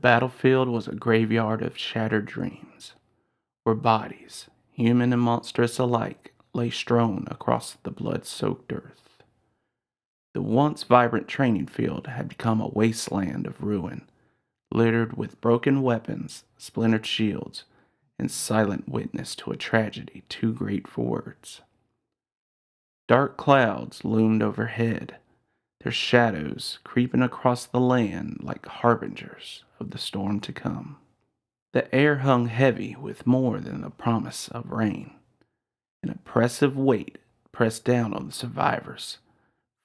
battlefield was a graveyard of shattered dreams, where bodies, human and monstrous alike, lay strewn across the blood-soaked earth. The once vibrant training field had become a wasteland of ruin, littered with broken weapons, splintered shields, and silent witness to a tragedy too great for words. Dark clouds loomed overhead, their shadows creeping across the land like harbingers of the storm to come. The air hung heavy with more than the promise of rain. An oppressive weight pressed down on the survivors,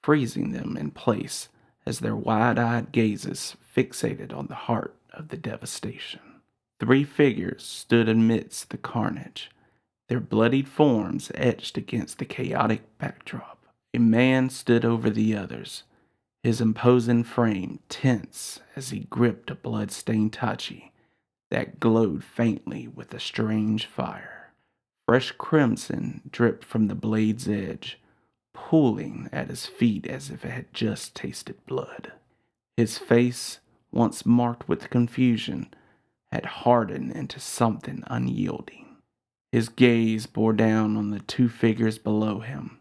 freezing them in place as their wide-eyed gazes fixated on the heart of the devastation. Three figures stood amidst the carnage, their bloodied forms etched against the chaotic backdrop. A man stood over the others, his imposing frame tense as he gripped a blood-stained Tachi that glowed faintly with a strange fire. Fresh crimson dripped from the blade's edge, pooling at his feet as if it had just tasted blood. His face, once marked with confusion, had hardened into something unyielding. His gaze bore down on the two figures below him,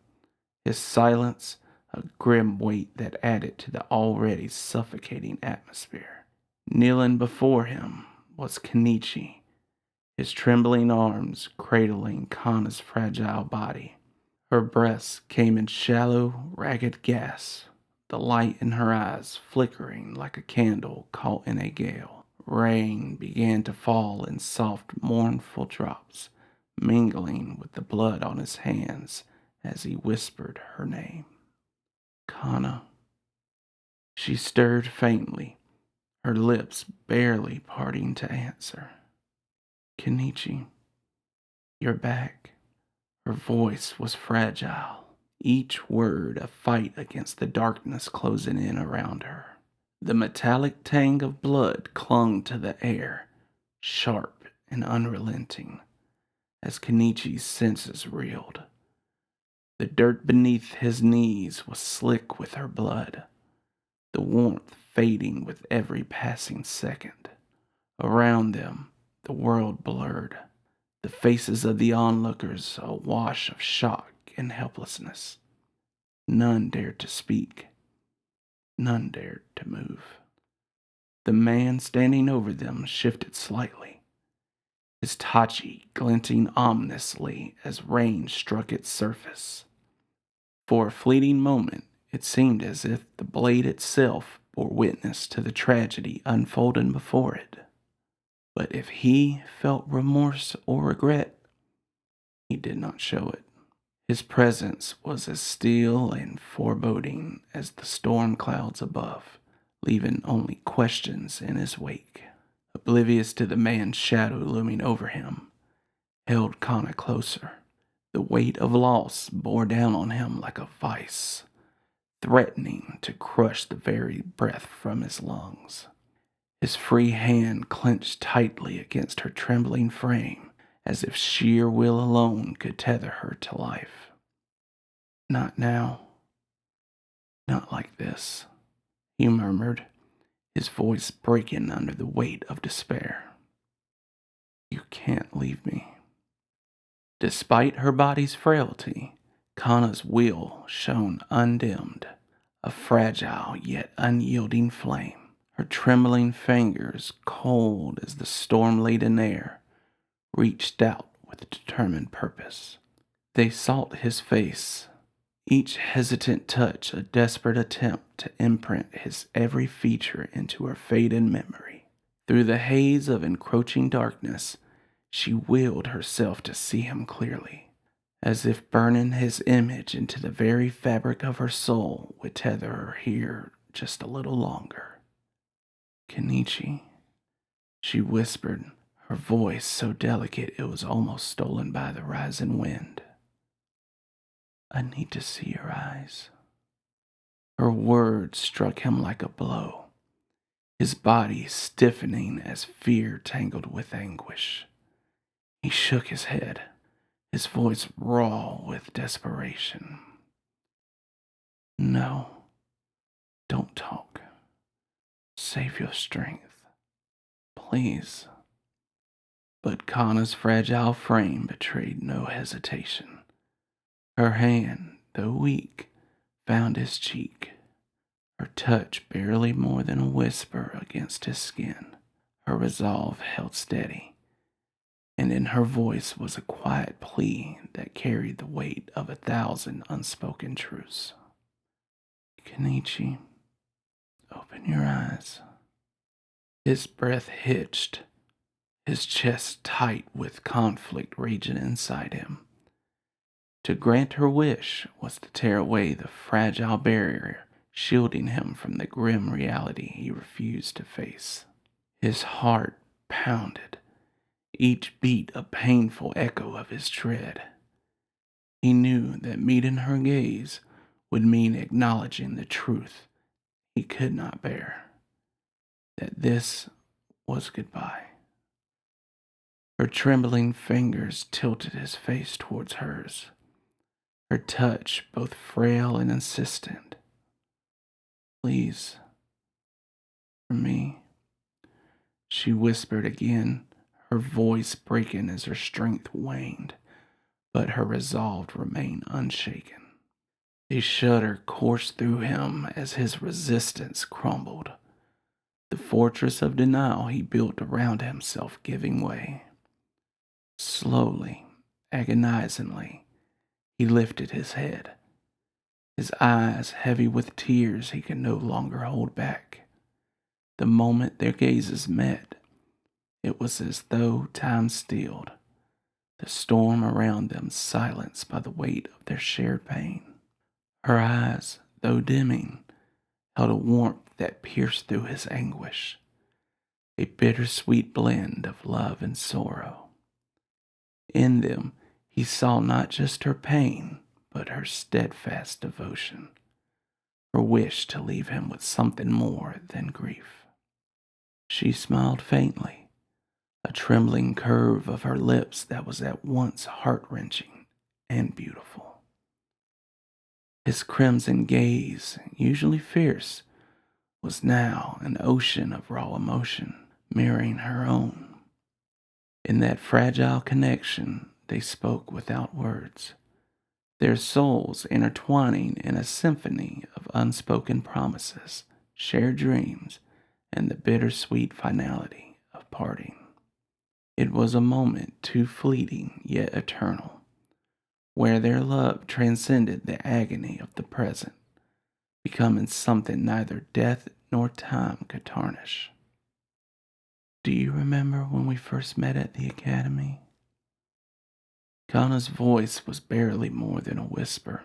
his silence a grim weight that added to the already suffocating atmosphere. Kneeling before him was Kenichi, his trembling arms cradling Kana's fragile body. Her breaths came in shallow, ragged gasps, the light in her eyes flickering like a candle caught in a gale. Rain began to fall in soft, mournful drops, mingling with the blood on his hands as he whispered her name. Kana. She stirred faintly, her lips barely parting to answer. Kenichi, you're back. Her voice was fragile, each word a fight against the darkness closing in around her. The metallic tang of blood clung to the air, sharp and unrelenting, as Kenichi's senses reeled. The dirt beneath his knees was slick with her blood, the warmth fading with every passing second. Around them, the world blurred, the faces of the onlookers a wash of shock and helplessness. None dared to speak, none dared to move. The man standing over them shifted slightly, his tachi glinting ominously as rain struck its surface. For a fleeting moment, it seemed as if the blade itself bore witness to the tragedy unfolding before it. But if he felt remorse or regret, he did not show it. His presence was as still and foreboding as the storm clouds above, leaving only questions in his wake. Oblivious to the man's shadow looming over him, held Kana closer. The weight of loss bore down on him like a vice, threatening to crush the very breath from his lungs. His free hand clenched tightly against her trembling frame, as if sheer will alone could tether her to life. Not now. Not like this, he murmured, his voice breaking under the weight of despair. You can't leave me. Despite her body's frailty, Kana's will shone undimmed, a fragile yet unyielding flame. Her trembling fingers, cold as the storm-laden air, reached out with a determined purpose. They sought his face, each hesitant touch a desperate attempt to imprint his every feature into her faded memory. Through the haze of encroaching darkness, she willed herself to see him clearly, as if burning his image into the very fabric of her soul would tether her here just a little longer. Kenichi, she whispered, her voice so delicate it was almost stolen by the rising wind. I need to see your eyes. Her words struck him like a blow, his body stiffening as fear tangled with anguish. He shook his head, his voice raw with desperation. No, don't talk. Save your strength. please. But Kana's fragile frame betrayed no hesitation. Her hand, though weak, found his cheek, her touch barely more than a whisper against his skin. Her resolve held steady, and in her voice was a quiet plea that carried the weight of 1,000 unspoken truths. Kenichi, open your eyes. His breath hitched, his chest tight with conflict raging inside him. To grant her wish was to tear away the fragile barrier shielding him from the grim reality he refused to face. His heart pounded, each beat a painful echo of his tread. He knew that meeting her gaze would mean acknowledging the truth he could not bear, that this was goodbye. Her trembling fingers tilted his face towards hers, her touch both frail and insistent. Please, for me, she whispered again, her voice breaking as her strength waned, but her resolve remained unshaken. A shudder coursed through him as his resistance crumbled, the fortress of denial he built around himself giving way. Slowly, agonizingly, he lifted his head, his eyes heavy with tears he could no longer hold back. The moment their gazes met, it was as though time stilled, the storm around them silenced by the weight of their shared pain. Her eyes, though dimming, held a warmth that pierced through his anguish, a bittersweet blend of love and sorrow. In them, he saw not just her pain, but her steadfast devotion, her wish to leave him with something more than grief. She smiled faintly, a trembling curve of her lips that was at once heart-wrenching and beautiful. His crimson gaze, usually fierce, was now an ocean of raw emotion, mirroring her own. In that fragile connection, they spoke without words, their souls intertwining in a symphony of unspoken promises, shared dreams, and the bittersweet finality of parting. It was a moment too fleeting yet eternal, where their love transcended the agony of the present, becoming something neither death nor time could tarnish. Do you remember when we first met at the academy? Kana's voice was barely more than a whisper,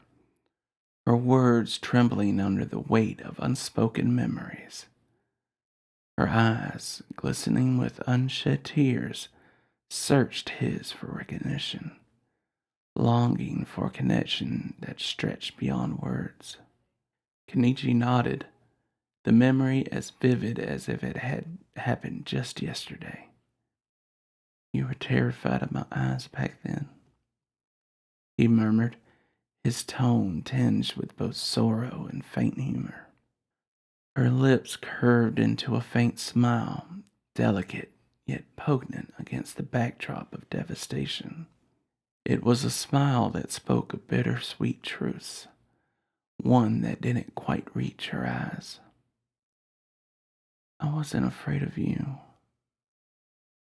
her words trembling under the weight of unspoken memories. Her eyes, glistening with unshed tears, searched his for recognition, longing for a connection that stretched beyond words. Kenichi nodded, the memory as vivid as if it had happened just yesterday. You were terrified of my eyes back then, he murmured, his tone tinged with both sorrow and faint humor. Her lips curved into a faint smile, delicate yet poignant against the backdrop of devastation. It was a smile that spoke of bittersweet truths, one that didn't quite reach her eyes. I wasn't afraid of you,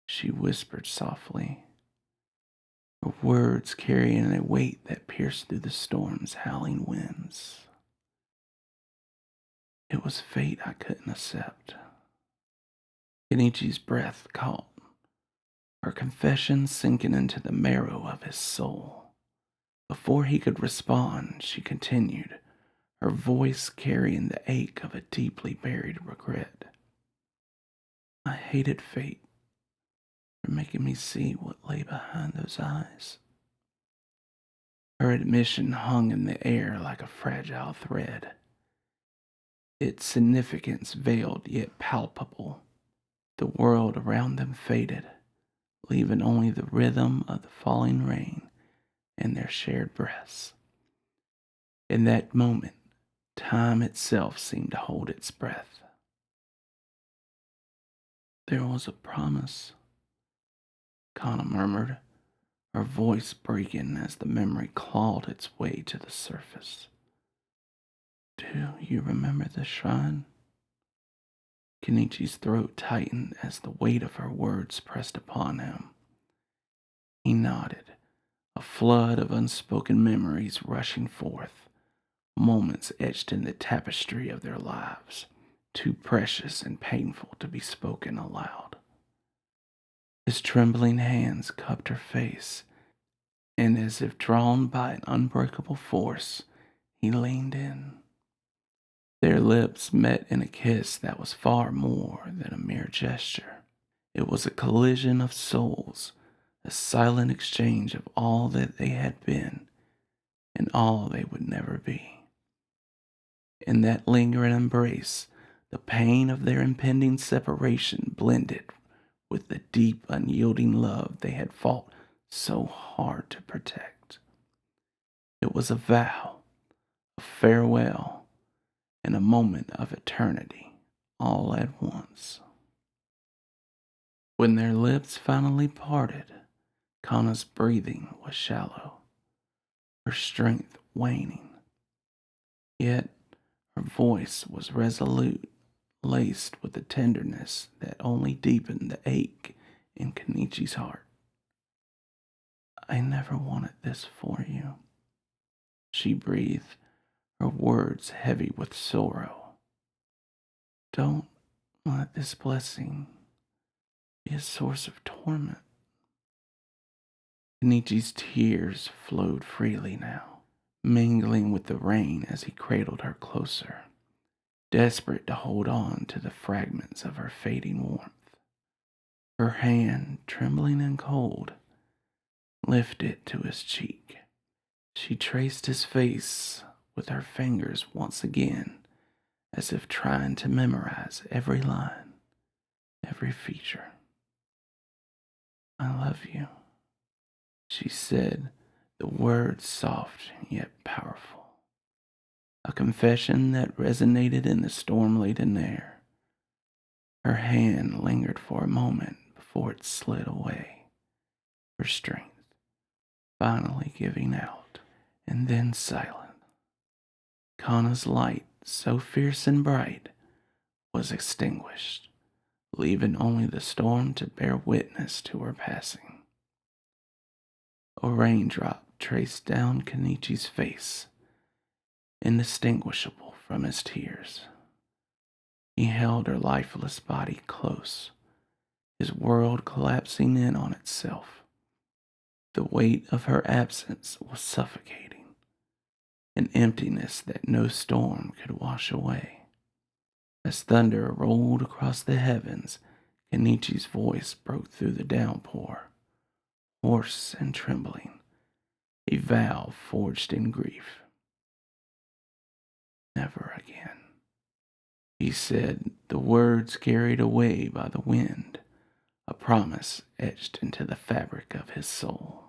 she whispered softly, her words carrying a weight that pierced through the storm's howling winds. It was fate I couldn't accept. Kenichi's breath caught, her confession sinking into the marrow of his soul. Before he could respond, she continued, her voice carrying the ache of a deeply buried regret. I hated fate for making me see what lay behind those eyes. Her admission hung in the air like a fragile thread, its significance veiled yet palpable. The world around them faded, leaving only the rhythm of the falling rain and their shared breaths. In that moment, time itself seemed to hold its breath. There was a promise, Kana murmured, her voice breaking as the memory clawed its way to the surface. Do you remember the shrine? Kenichi's throat tightened as the weight of her words pressed upon him. He nodded, a flood of unspoken memories rushing forth, moments etched in the tapestry of their lives, too precious and painful to be spoken aloud. His trembling hands cupped her face, and as if drawn by an unbreakable force, he leaned in. Their lips met in a kiss that was far more than a mere gesture. It was a collision of souls, a silent exchange of all that they had been and all they would never be. In that lingering embrace, the pain of their impending separation blended with the deep, unyielding love they had fought so hard to protect. It was a vow, a farewell, and a moment of eternity all at once. When their lips finally parted, Kana's breathing was shallow, her strength waning. Yet her voice was resolute, laced with a tenderness that only deepened the ache in Kenichi's heart. I never wanted this for you, she breathed, her words heavy with sorrow. Don't let this blessing be a source of torment. Kenichi's tears flowed freely now, mingling with the rain as he cradled her closer, desperate to hold on to the fragments of her fading warmth. Her hand, trembling and cold, lifted to his cheek. She traced his face with her fingers once again, as if trying to memorize every line, every feature. I love you, she said, the words soft yet powerful. A confession that resonated in the storm-laden air. Her hand lingered for a moment before it slid away, her strength finally giving out, and then silent. Kana's light, so fierce and bright, was extinguished, leaving only the storm to bear witness to her passing. A raindrop traced down Kenichi's face, indistinguishable from his tears. He held her lifeless body close, his world collapsing in on itself. The weight of her absence was suffocating, an emptiness that no storm could wash away. As thunder rolled across the heavens, Kenichi's voice broke through the downpour, hoarse and trembling, a vow forged in grief. Never again, he said, the words carried away by the wind, a promise etched into the fabric of his soul.